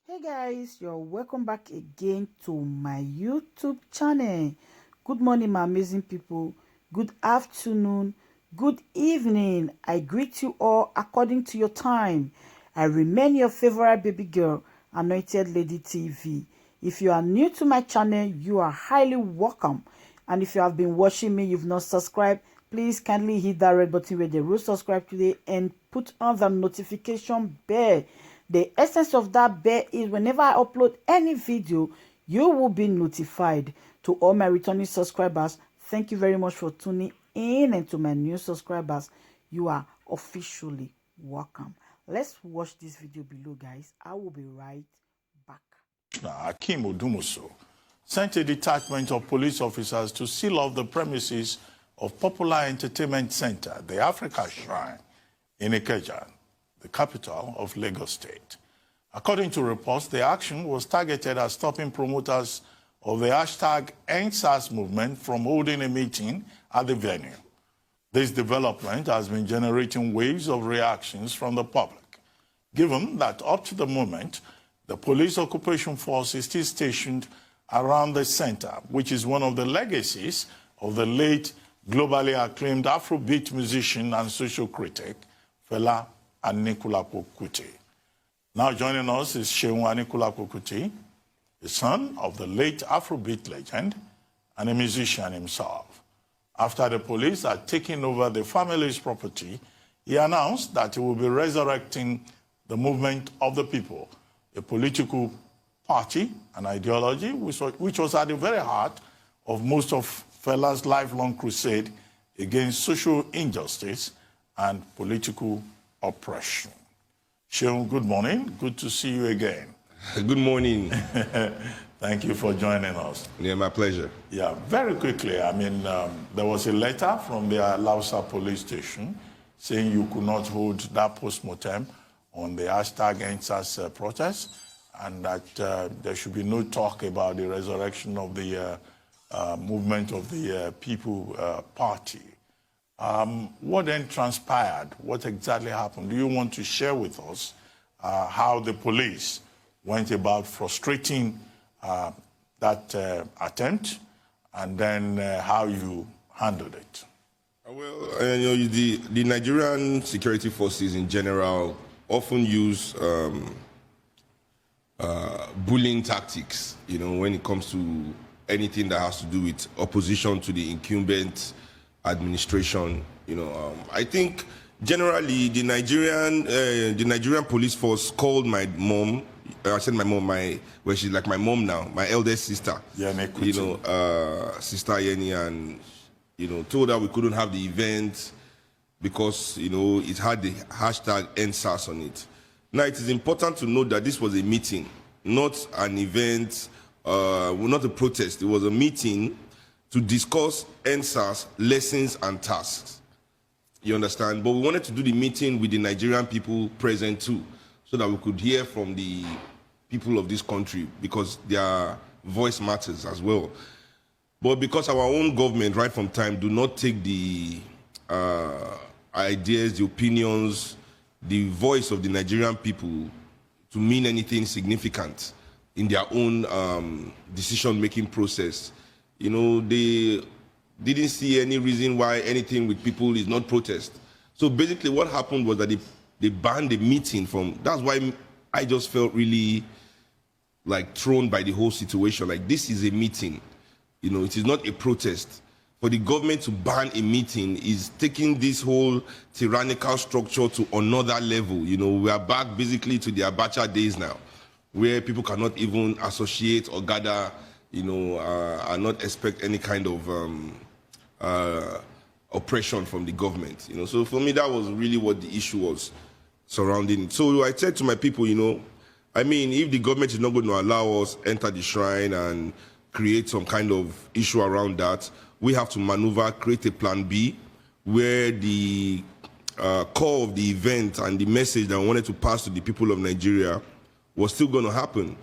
Hey guys, you're welcome back again to my YouTube channel. Good morning, my amazing people. Good afternoon, good evening. I greet you all according to your time. I remain your favorite baby girl, Anointed Lady TV. If you are new to my channel, you are highly welcome. And if you have been watching me, you've not subscribed, please kindly hit that red button where they will subscribe today and put on the notification bell. The essence of that bell is whenever I upload any video, you will be notified. To all my returning subscribers, thank you very much for tuning in, and to my new subscribers, you are officially welcome. Let's watch this video below, guys. I will be right back. Akim Odumuso sent a detachment of police officers to seal off the premises of popular entertainment center, the Africa Shrine, in Ikeja, the capital of Lagos State. According to reports, the action was targeted at stopping promoters of the hashtag #EndSARS movement from holding a meeting at the venue. This development has been generating waves of reactions from the public, given that up to the moment, the police occupation force is still stationed around the center, which is one of the legacies of the late globally acclaimed Afrobeat musician and social critic, Fela Anikulapo Kuti. Now joining us is Seun Anikulapo Kuti, the son of the late Afrobeat legend and a musician himself. After the police had taken over the family's property, he announced that he will be resurrecting the movement of the people, a political party and ideology which was at the very heart of most of Fela's lifelong crusade against social injustice and political oppression. Seun, good morning. Good to see you again. Good morning. Thank you for joining us. Yeah, my pleasure. Yeah, very quickly, there was a letter from the Lausa police station saying you could not hold that post-mortem on the hashtag #EndSARS protest, and that there should be no talk about the resurrection of the movement of the People Party. What then transpired? What exactly happened? Do you want to share with us how the police went about frustrating that attempt, and then how you handled it? Well, the Nigerian security forces in general often use bullying tactics, when it comes to anything that has to do with opposition to the incumbent administration. I think generally the Nigerian police force called my mom. I said my mom, she's like my mom now, my eldest sister. Yeah, Sister Yeni, and told her we couldn't have the event because it had the hashtag #EndSARS on it. Now it is important to note that this was a meeting, not an event, not a protest. It was a meeting to discuss #EndSARS lessons and tasks. You understand? But we wanted to do the meeting with the Nigerian people present too, so that we could hear from the people of this country, because their voice matters as well. But because our own government, right from time, do not take the ideas, the opinions, the voice of the Nigerian people to mean anything significant in their own decision-making process, they didn't see any reason why anything with people is not protest. So basically what happened was that they banned the meeting from. That's why I just felt really thrown by the whole situation. This is a meeting, it is not a protest. For the government to ban a meeting is taking this whole tyrannical structure to another level. We are back basically to the Abacha days now, where people cannot even associate or gather, and not expect any kind of oppression from the government. So for me, that was really what the issue was surrounding it. So I said to my people, if the government is not going to allow us enter the shrine and create some kind of issue around that, we have to maneuver, create a plan B, where the core of the event and the message that I wanted to pass to the people of Nigeria was still going to happen.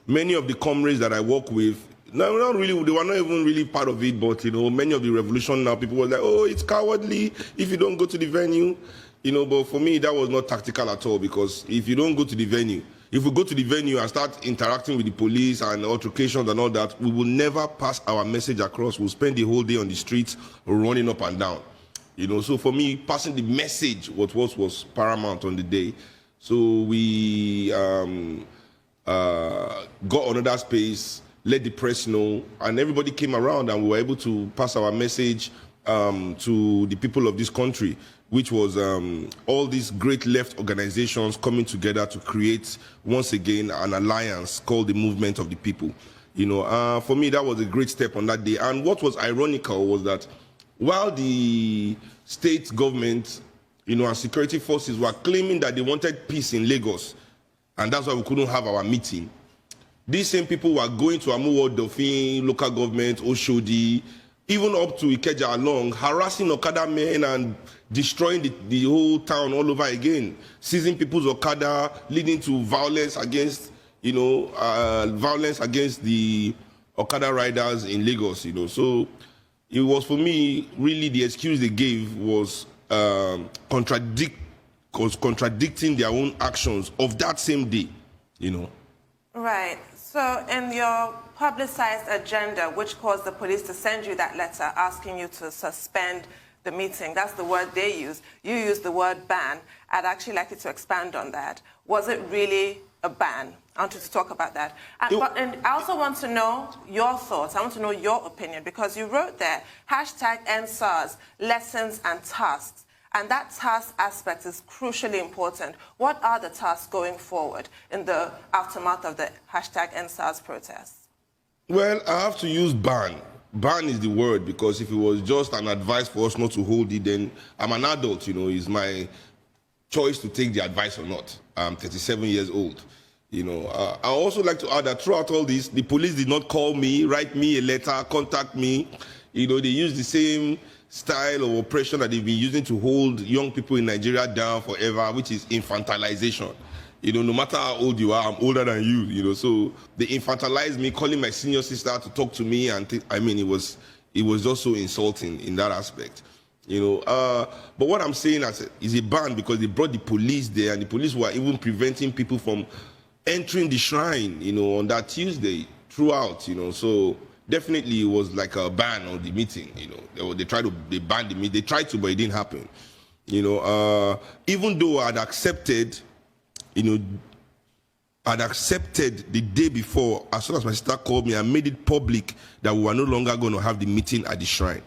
Many of the comrades that I work with, no, not really, they were not even really part of it, but many of the revolution now, people were like, oh, it's cowardly if you don't go to the venue. But for me, that was not tactical at all, because if you don't go to the venue, if we go to the venue and start interacting with the police and altercations and all that, we will never pass our message across. We'll spend the whole day on the streets running up and down. So for me, passing the message was paramount on the day. So we got another space, let the press know, and everybody came around, and we were able to pass our message to the people of this country, which was all these great left organizations coming together to create, once again, an alliance called the Movement of the People. For me, that was a great step on that day. And what was ironical was that while the state government, and security forces were claiming that they wanted peace in Lagos, and that's why we couldn't have our meeting, these same people were going to Amuwo, Dofin, local government, Oshodi, even up to Ikeja along, harassing Okada men and destroying the whole town all over again, seizing people's Okada, leading to violence against, violence against the Okada riders in Lagos, So it was, for me, really the excuse they gave was contradicting their own actions of that same day, Right. So in your publicized agenda, which caused the police to send you that letter asking you to suspend the meeting, that's the word they use. You use the word ban. I'd actually like you to expand on that. Was it really a ban? I want you to talk about that. And I also want to know your thoughts. I want to know your opinion, because you wrote there, #EndSARS, lessons and tasks. And that task aspect is crucially important. What are the tasks going forward in the aftermath of the #EndSARS protests? Well, I have to use ban. Ban is the word, because if it was just an advice for us not to hold it, then I'm an adult, it's my choice to take the advice or not. I'm 37 years old. I also like to add that throughout all this, the police did not call me, write me a letter, contact me. They use the same style of oppression that they've been using to hold young people in Nigeria down forever, which is infantilization. No matter how old you are, I'm older than you, so they infantilized me, calling my senior sister to talk to me, and it was just so insulting in that aspect. But what I'm saying is a ban, because they brought the police there, and the police were even preventing people from entering the shrine, on that Tuesday throughout, so definitely it was like a ban on the meeting, they banned the meeting, they tried to, but it didn't happen, even though I'd accepted the day before, as soon as my sister called me, I made it public that we were no longer going to have the meeting at the shrine.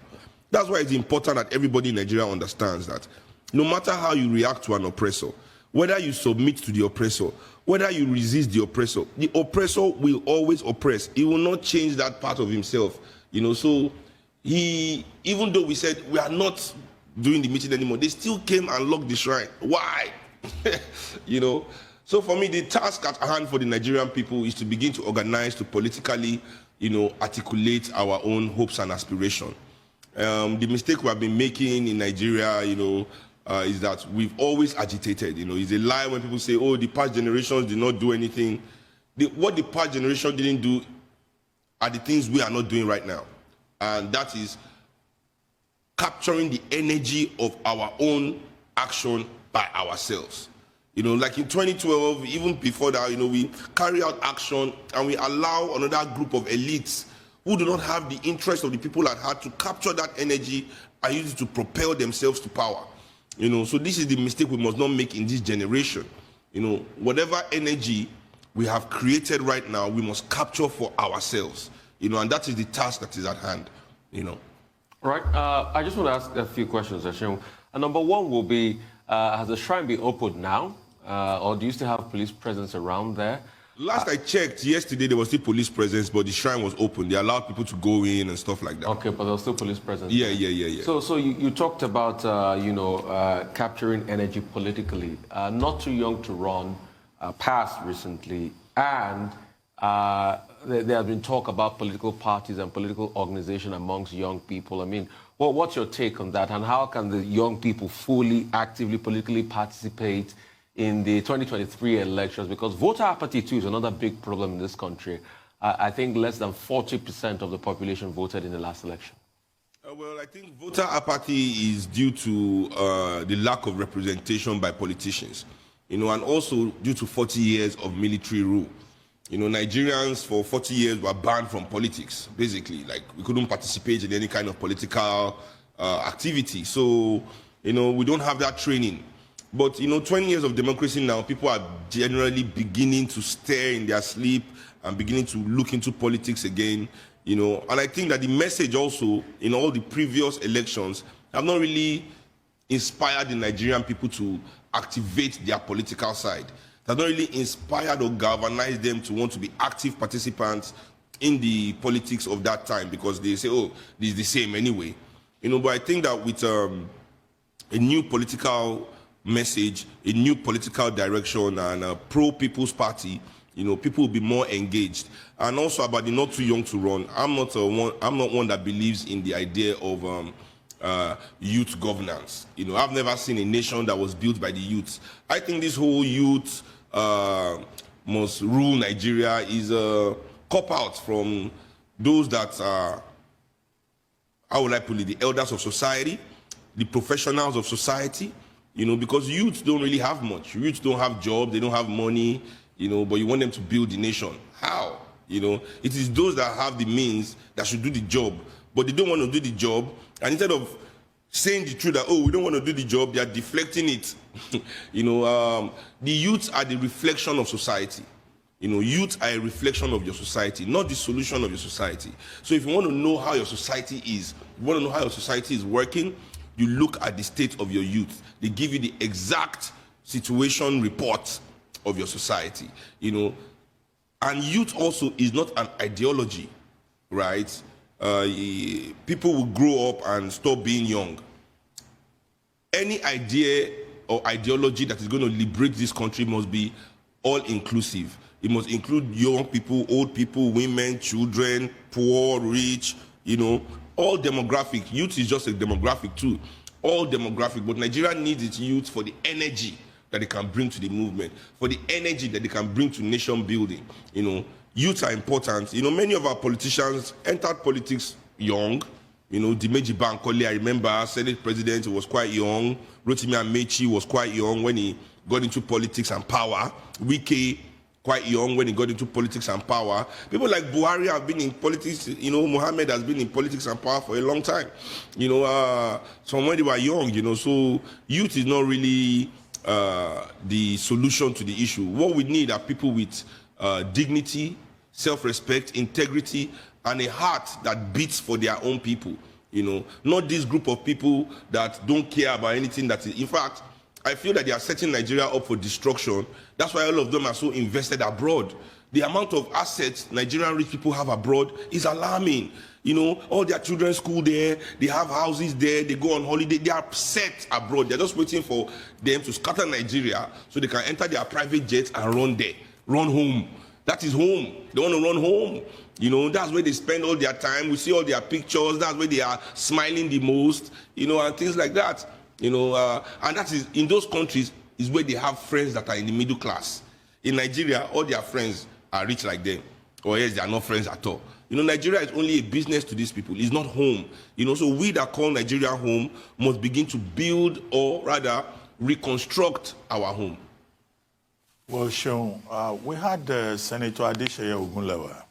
That's why it's important that everybody in Nigeria understands that no matter how you react to an oppressor, whether you submit to the oppressor, whether you resist the oppressor will always oppress. He will not change that part of himself. So even though we said we are not doing the meeting anymore, they still came and locked the shrine. Why? So for me, the task at hand for the Nigerian people is to begin to organize, to politically, articulate our own hopes and aspirations. The mistake we have been making in Nigeria, is that we've always agitated. It's a lie when people say, oh, the past generations did not do anything. What the past generation didn't do are the things we are not doing right now. And that is capturing the energy of our own action by ourselves. Like in 2012, even before that, we carry out action and we allow another group of elites who do not have the interest of the people at heart to capture that energy and use it to propel themselves to power. So this is the mistake we must not make in this generation. Whatever energy we have created right now, we must capture for ourselves. And that is the task that is at hand. All right. I just want to ask a few questions, Seun. Number one will be, has the shrine been opened now? Or do you still have police presence around there? Last I checked, yesterday there was still police presence, but the shrine was open. They allowed people to go in and stuff like that. Okay, but there was still police presence. Yeah. So you talked about, capturing energy politically. Not too young to run passed recently, and there has been talk about political parties and political organization amongst young people. What's your take on that, and how can the young people fully, actively, politically participate in the 2023 elections? Because voter apathy, too, is another big problem in this country. I think less than 40% of the population voted in the last election. Well, I think voter apathy is due to the lack of representation by politicians. you know, and also due to 40 years of military rule. You know, Nigerians for 40 years were banned from politics, basically. Like, we couldn't participate in any kind of political activity. So, you know, we don't have that training. But, you know, 20 years of democracy now, people are generally beginning to stir in their sleep and beginning to look into politics again, you know. And I think that the message also in all the previous elections have not really inspired the Nigerian people to activate their political side. It has not really inspired or galvanized them to want to be active participants in the politics of that time, because they say, oh, this is the same anyway. You know, but I think that with a new political message, a new political direction, and a pro-People's Party, you know, people will be more engaged. And also about the not too young to run, I'm not one that believes in the idea of youth governance. You know, I've never seen a nation that was built by the youth. I think this whole youth must rule Nigeria is a cop-out from those that are, how would I put it, the elders of society, the professionals of society, you know, because youth don't really have much. Youth don't have jobs, they don't have money, you know, but you want them to build the nation. How? You know, it is those that have the means that should do the job, but they don't want to do the job, and instead of saying the truth that, oh, we don't want to do the job, they are deflecting it. You know, the youths are the reflection of society. You know, youth are a reflection of your society, not the solution of your society. So if you want to know how your society is, you want to know how your society is working, you look at the state of your youth. They give you the exact situation report of your society, you know. And youth also is not an ideology, right? People will grow up and stop being young. Any idea or ideology that is going to liberate this country must be all-inclusive. It must include young people, old people, women, children, poor, rich, you know, all demographic. Youth is just a demographic too, all demographic. But Nigeria needs its youth for the energy that they can bring to the movement, for the energy that they can bring to nation building. You know, youth are important. You know, many of our politicians entered politics young. You know, Dimeji Bankole, I remember, Senate President, was quite young. Rotimi Amechi was quite young when he got into politics and power. Wike, quite young when he got into politics and power. People like Buhari have been in politics, you know, Mohammed has been in politics and power for a long time. You know, from when they were young, you know, so youth is not really the solution to the issue. What we need are people with dignity, self-respect, integrity, and a heart that beats for their own people, you know, not this group of people that don't care about anything that is, in fact, I feel that they are setting Nigeria up for destruction. That's why all of them are so invested abroad. The amount of assets Nigerian rich people have abroad is alarming. You know, all their children's school there, they have houses there, they go on holiday, they are set abroad. They're just waiting for them to scatter Nigeria so they can enter their private jets and run there, run home. That is home. They want to run home. You know, that's where they spend all their time. We see all their pictures. That's where they are smiling the most, you know, and things like that. You know, and that is, in those countries, is where they have friends that are in the middle class. In Nigeria, all their friends are rich like them, or else they are not friends at all. You know, Nigeria is only a business to these people. It's not home. You know, so we that call Nigeria home must begin to build, or rather, reconstruct our home. Well, Seun, we had Senator Adeseye Ogunlewe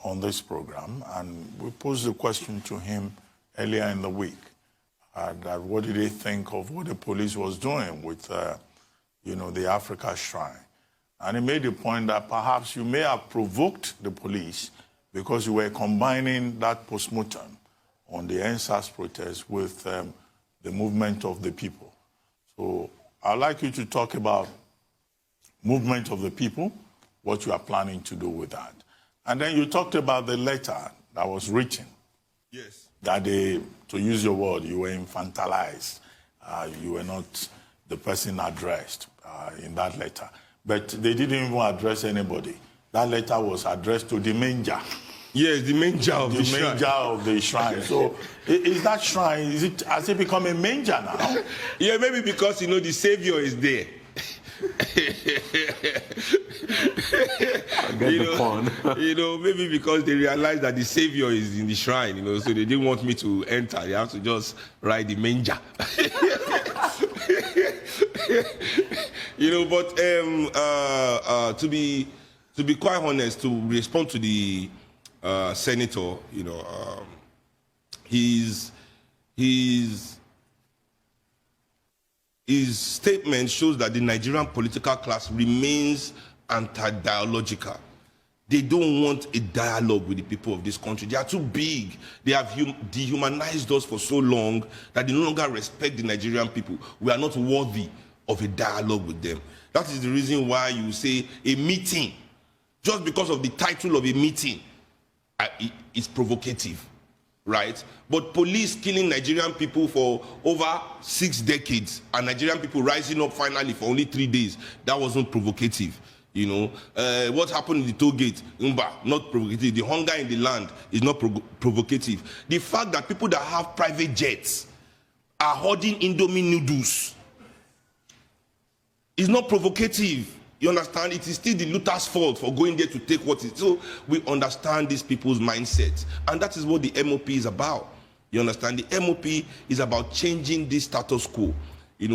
on this program, and we posed the question to him earlier in the week. That what did he think of what the police was doing with, you know, the Africa Shrine? And he made the point that perhaps you may have provoked the police because you were combining that postmortem on the NSAS protest with the movement of the people. So I'd like you to talk about movement of the people, what you are planning to do with that. And then you talked about the letter that was written. Yes. That they, to use your word, you were infantilized. You were not the person addressed in that letter. But they didn't even address anybody. That letter was addressed to the manger. Yes, the manger of the shrine. The manger of the shrine. So is that shrine, has it become a manger now? Yeah, maybe because, you know, the Savior is there. You know, maybe because they realized that the Savior is in the shrine, you know, so they didn't want me to enter. They have to just ride the manger. But to be quite honest, to respond to the senator, his statement shows that the Nigerian political class remains anti-dialogical. They don't want a dialogue with the people of this country. They are too big. They have dehumanized us for so long that they no longer respect the Nigerian people. We are not worthy of a dialogue with them. That is the reason why you say a meeting, just because of the title of a meeting, is provocative, right? But police killing Nigerian people for over 6 decades and Nigerian people rising up finally for only 3 days, that wasn't provocative. What happened in the toll gate, not provocative. The hunger in the land is not provocative. The fact that people that have private jets are hoarding Indomie noodles is not provocative. You understand? It is still the looter's fault for going there to take what is. So we understand these people's mindset. And that is what the MOP is about. You understand? The MOP is about changing this status quo.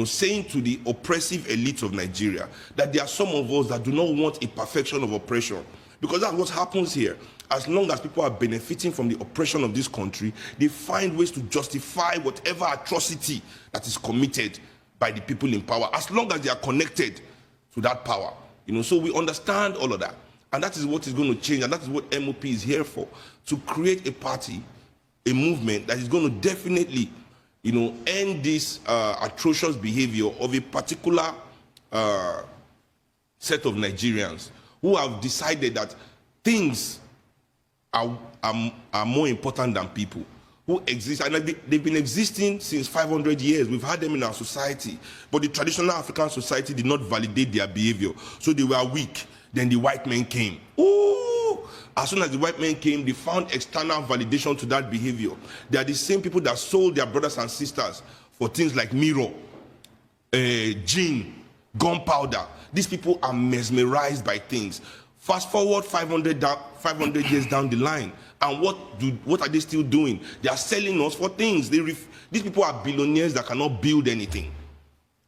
Saying to the oppressive elites of Nigeria that there are some of us that do not want a perfection of oppression. Because that's what happens here. As long as people are benefiting from the oppression of this country, they find ways to justify whatever atrocity that is committed by the people in power, as long as they are connected to that power. So we understand all of that. And that is what is going to change, and that is what MOP is here for, to create a party, a movement that is going to definitely end this atrocious behavior of a particular set of Nigerians who have decided that things are more important than people, who exist, and they've been existing since 500 years. We've had them in our society, but the traditional African society did not validate their behavior, so they were weak. Then the white men came. Ooh! As soon as the white men came, they found external validation to that behavior. They are the same people that sold their brothers and sisters for things like mirror, gin, gunpowder. These people are mesmerized by things. Fast forward 500 years down the line, and what are they still doing? They are selling us for things. These people are billionaires that cannot build anything.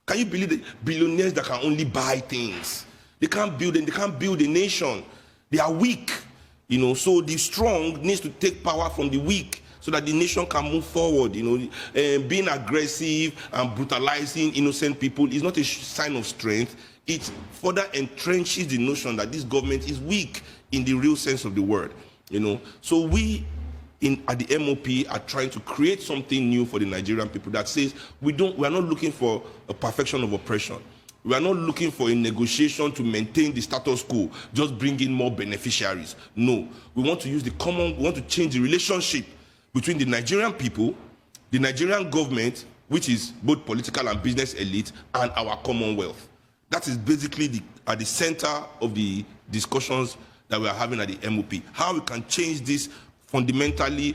Can you believe that? Billionaires that can only buy things. They can't build a nation. They are weak. So the strong needs to take power from the weak so that the nation can move forward. Being aggressive and brutalizing innocent people is not a sign of strength. It further entrenches the notion that this government is weak in the real sense of the word. So we at the MOP are trying to create something new for the Nigerian people that says we are not looking for a perfection of oppression. We are not looking for a negotiation to maintain the status quo, just bring in more beneficiaries. No, we want to use we want to change the relationship between the Nigerian people, the Nigerian government, which is both political and business elite, and our Commonwealth. That is basically at the center of the discussions that we are having at the MOP. How we can change this fundamentally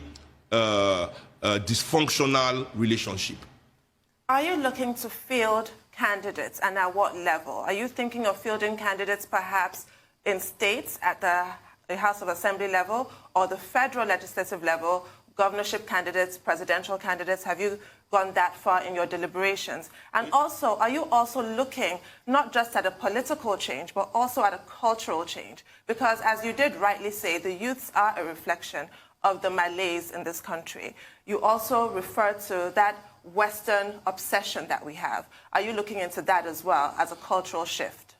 dysfunctional relationship. Are you looking to field candidates, and at what level? Are you thinking of fielding candidates perhaps in states at the House of Assembly level, or the federal legislative level, governorship candidates, presidential candidates? Have you gone that far in your deliberations? And also, are you also looking not just at a political change, but also at a cultural change? Because as you did rightly say, the youths are a reflection of the malaise in this country. You also referred to that Western obsession that we have. Are you looking into that as well as a cultural shift?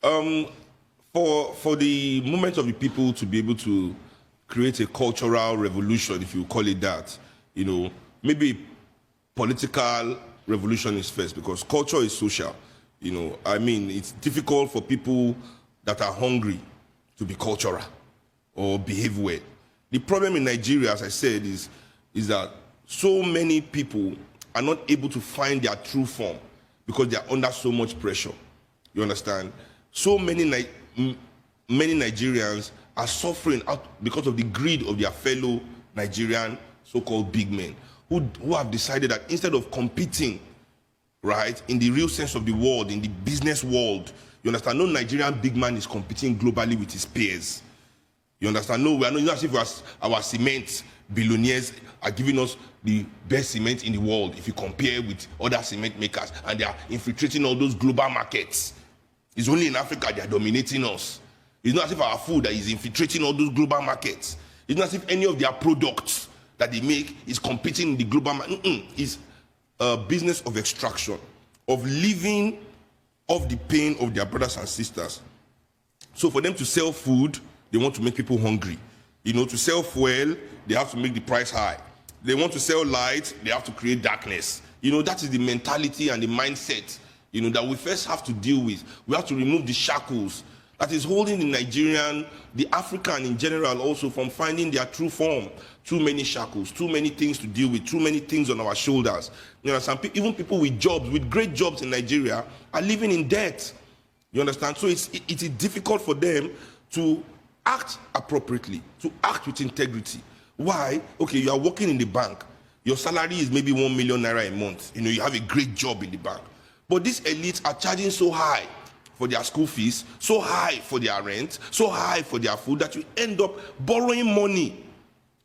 For the movement of the people to be able to create a cultural revolution, if you call it that, maybe political revolution is first, because culture is social. It's difficult for people that are hungry to be cultural or behave well. The problem in Nigeria, as I said, is that so many people are not able to find their true form because they are under so much pressure. You understand? So many Nigerians are suffering out because of the greed of their fellow Nigerian so-called big men who have decided that instead of competing, right, in the real sense of the word, in the business world, you understand, no Nigerian big man is competing globally with his peers. You understand? No, we are not as if our cement billionaires are giving us the best cement in the world if you compare with other cement makers, and they are infiltrating all those global markets. It's only in Africa they are dominating us. It's not as if our food that is infiltrating all those global markets. It's not as if any of their products that they make is competing in the global market. It's a business of extraction, of living off the pain of their brothers and sisters. So for them to sell food, they want to make people hungry. You know, to sell fuel, they have to make the price high. They want to sell light, they have to create darkness. You know, that is the mentality and the mindset, you know, that we first have to deal with. We have to remove the shackles that is holding the Nigerian, the African in general also from finding their true form. Too many shackles, too many things to deal with, too many things on our shoulders. You know, even people with jobs, with great jobs in Nigeria, are living in debt. You understand? So it is difficult for them to act appropriately, to act with integrity. Why? Okay, you are working in the bank. Your salary is maybe 1 million naira a month. You know, you have a great job in the bank. But these elites are charging so high for their school fees, so high for their rent, so high for their food, that you end up borrowing money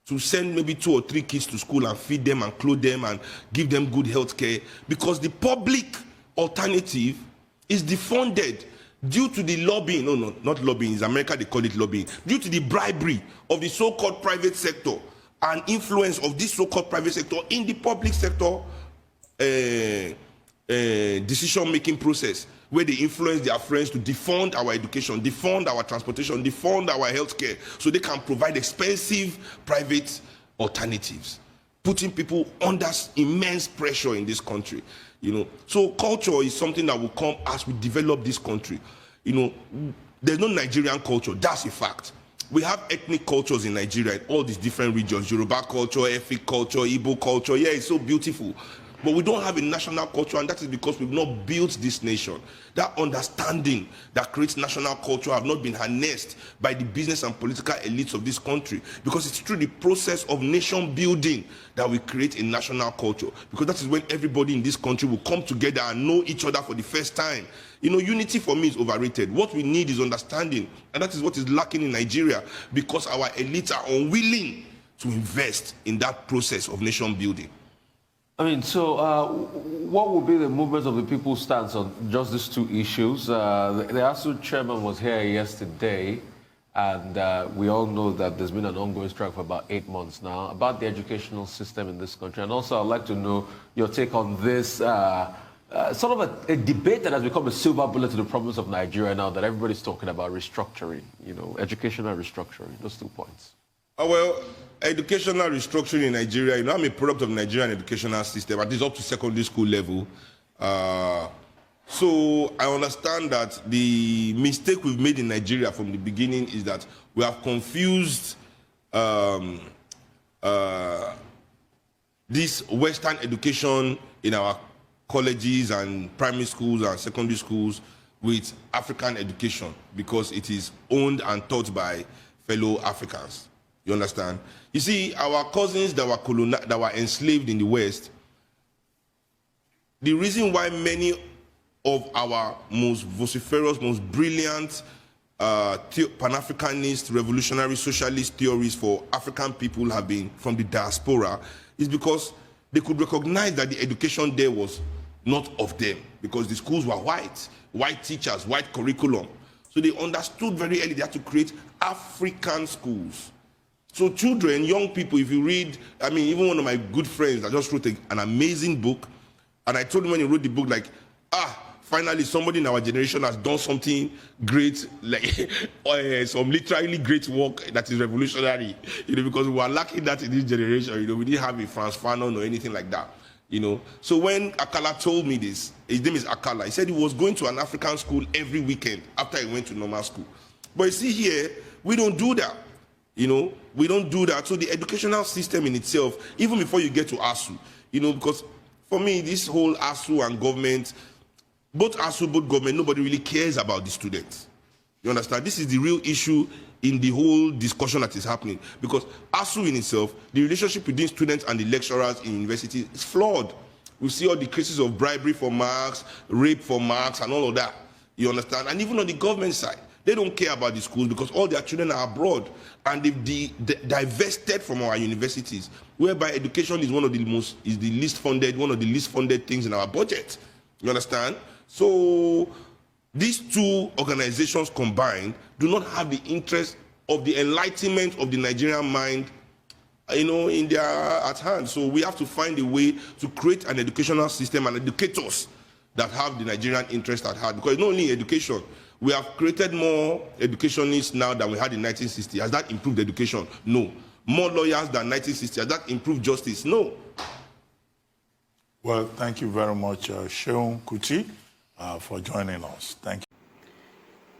to send maybe 2 or 3 kids to school and feed them and clothe them and give them good health care, because the public alternative is defunded due to the lobbying. No, not lobbying. In America, they call it lobbying. Due to the bribery of the so-called private sector and influence of this so-called private sector in the public sector decision-making process, where they influence their friends to defund our education, defund our transportation, defund our healthcare, so they can provide expensive private alternatives, putting people under immense pressure in this country. You know, so culture is something that will come as we develop this country. You know, there's no Nigerian culture. That's a fact. We have ethnic cultures in Nigeria in all these different regions. Yoruba culture, Efik culture, Igbo culture. Yeah, it's so beautiful. But we don't have a national culture, and that is because we've not built this nation. That understanding that creates national culture have not been harnessed by the business and political elites of this country, because it's through the process of nation building that we create a national culture, because that is when everybody in this country will come together and know each other for the first time. You know, unity for me is overrated. What we need is understanding, and that is what is lacking in Nigeria, because our elites are unwilling to invest in that process of nation building. I mean, so what will be the movement of the people's stance on just these 2 issues? The ASU chairman was here yesterday, and we all know that there's been an ongoing strike for about 8 months now about the educational system in this country. And also, I'd like to know your take on this sort of a debate that has become a silver bullet to the problems of Nigeria now, that everybody's talking about restructuring, you know, educational restructuring, those 2 points. Well, educational restructuring in Nigeria, you know, I'm a product of the Nigerian educational system, at least up to secondary school level. So I understand that the mistake we've made in Nigeria from the beginning is that we have confused this Western education in our colleges and primary schools and secondary schools with African education, because it is owned and taught by fellow Africans. You understand? You see, our cousins that were enslaved in the West, the reason why many of our most vociferous, most brilliant Pan-Africanist, revolutionary, socialist theories for African people have been from the diaspora is because they could recognize that the education there was not of them, because the schools were white teachers, white curriculum. So they understood very early they had to create African schools. So children, young people, if you read, I mean, even one of my good friends that just wrote an amazing book, and I told him when he wrote the book, like, finally somebody in our generation has done something great, like some literally great work that is revolutionary, you know, because we were lacking that in this generation. You know, we didn't have a Frantz Fanon or anything like that, you know. So when Akala told me this, his name is Akala, he said he was going to an African school every weekend after he went to normal school. But you see here, we don't do that. You know, we don't do that. So the educational system in itself, even before you get to ASU, you know, because for me, this whole ASU and government, both ASU, both government, nobody really cares about the students. You understand? This is the real issue in the whole discussion that is happening. Because ASU in itself, the relationship between students and the lecturers in university is flawed. We see all the cases of bribery for marks, rape for marks, and all of that. You understand? And even on the government side, They don't care about the schools because all their children are abroad, and they've divested from our universities, whereby education is one of the least funded things in our budget. You understand? So these two organizations combined do not have the interest of the enlightenment of the Nigerian mind, in their at hand. So we have to find a way to create an educational system and educators that have the Nigerian interest at heart. Because it's not only education. We have created more educationists now than we had in 1960. Has that improved education? No. More lawyers than 1960. Has that improved justice? No. Well, thank you very much, Seun Kuti, for joining us. Thank you.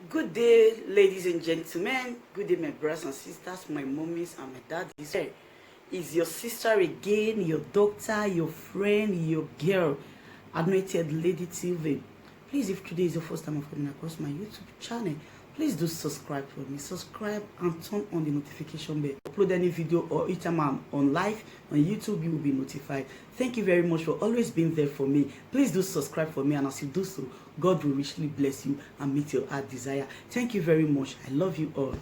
Good day, ladies and gentlemen. Good day, my brothers and sisters, my mommies and my daddies. Here is your sister again, your doctor, your friend, your girl, Anointed Lady TV. Please, if today is your first time of coming across my YouTube channel, please do subscribe for me. Subscribe and turn on the notification bell. Upload any video or each time I'm on live on YouTube, you will be notified. Thank you very much for always being there for me. Please do subscribe for me, and as you do so, God will richly bless you and meet your heart desire. Thank you very much. I love you all.